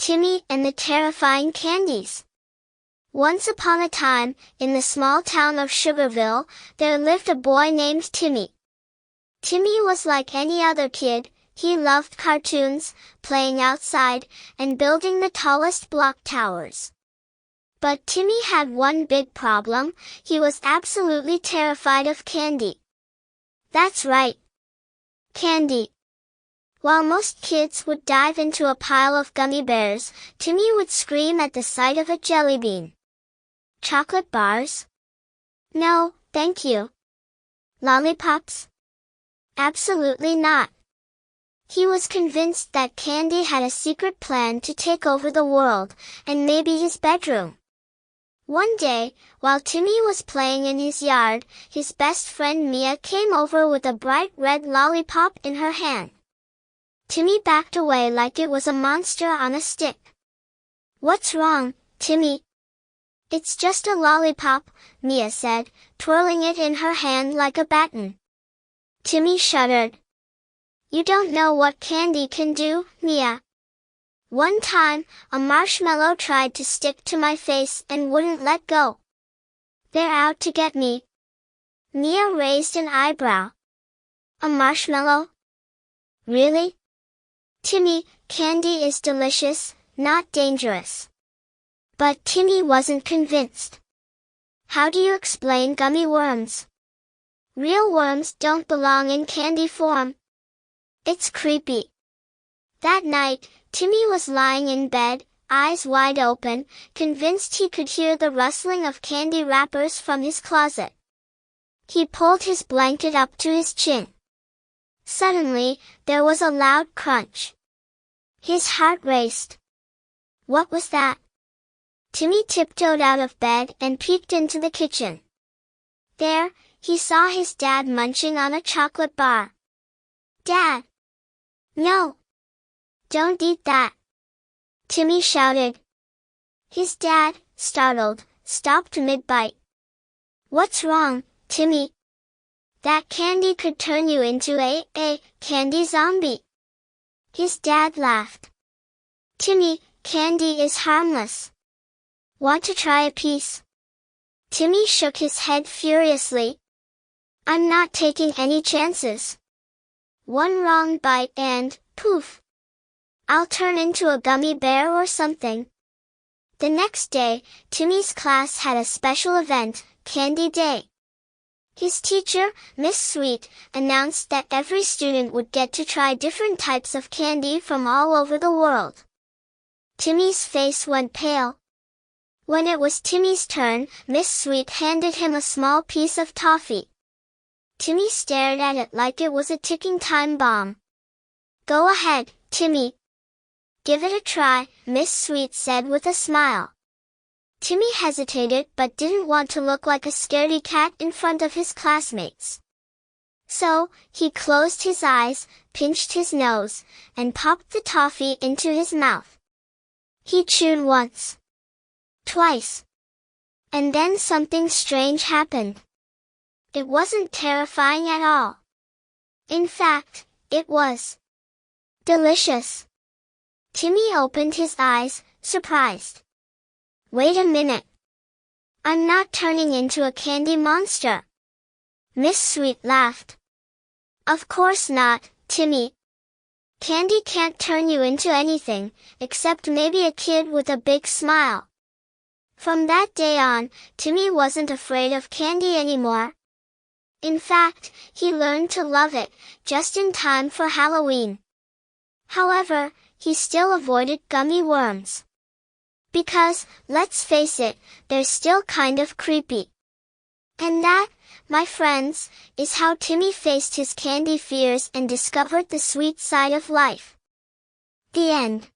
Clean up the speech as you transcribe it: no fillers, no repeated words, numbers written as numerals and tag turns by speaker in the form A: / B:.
A: Timmy and the Terrifying Candies. Once upon a time, in the small town of Sugarville, there lived a boy named Timmy. Timmy was like any other kid. He loved cartoons, playing outside, and building the tallest block towers. But Timmy had one big problem. He was absolutely terrified of candy. That's right. Candy. While most kids would dive into a pile of gummy bears, Timmy would scream at the sight of a jelly bean. Chocolate bars? No, thank you. Lollipops? Absolutely not. He was convinced that candy had a secret plan to take over the world, and maybe his bedroom. One day, while Timmy was playing in his yard, his best friend Mia came over with a bright red lollipop in her hand. Timmy backed away like it was a monster on a stick. What's wrong, Timmy? It's just a lollipop, Mia said, twirling it in her hand like a baton. Timmy shuddered. You don't know what candy can do, Mia. One time, a marshmallow tried to stick to my face and wouldn't let go. They're out to get me. Mia raised an eyebrow. A marshmallow? Really? Timmy, candy is delicious, not dangerous. But Timmy wasn't convinced. How do you explain gummy worms? Real worms don't belong in candy form. It's creepy. That night, Timmy was lying in bed, eyes wide open, convinced he could hear the rustling of candy wrappers from his closet. He pulled his blanket up to his chin. Suddenly, there was a loud crunch. His heart raced. What was that? Timmy tiptoed out of bed and peeked into the kitchen. There, he saw his dad munching on a chocolate bar. Dad! No! Don't eat that! Timmy shouted. His dad, startled, stopped mid-bite. What's wrong, Timmy? That candy could turn you into a candy zombie. His dad laughed. Timmy, candy is harmless. Want to try a piece? Timmy shook his head furiously. I'm not taking any chances. One wrong bite and, poof! I'll turn into a gummy bear or something. The next day, Timmy's class had a special event, Candy Day. His teacher, Miss Sweet, announced that every student would get to try different types of candy from all over the world. Timmy's face went pale. When it was Timmy's turn, Miss Sweet handed him a small piece of toffee. Timmy stared at it like it was a ticking time bomb. Go ahead, Timmy. Give it a try, Miss Sweet said with a smile. Timmy hesitated but didn't want to look like a scaredy cat in front of his classmates. So, he closed his eyes, pinched his nose, and popped the toffee into his mouth. He chewed once. Twice. And then something strange happened. It wasn't terrifying at all. In fact, it was delicious. Timmy opened his eyes, surprised. Wait a minute. I'm not turning into a candy monster. Miss Sweet laughed. Of course not, Timmy. Candy can't turn you into anything, except maybe a kid with a big smile. From that day on, Timmy wasn't afraid of candy anymore. In fact, he learned to love it, just in time for Halloween. However, he still avoided gummy worms. Because, let's face it, they're still kind of creepy. And that, my friends, is how Timmy faced his candy fears and discovered the sweet side of life. The end.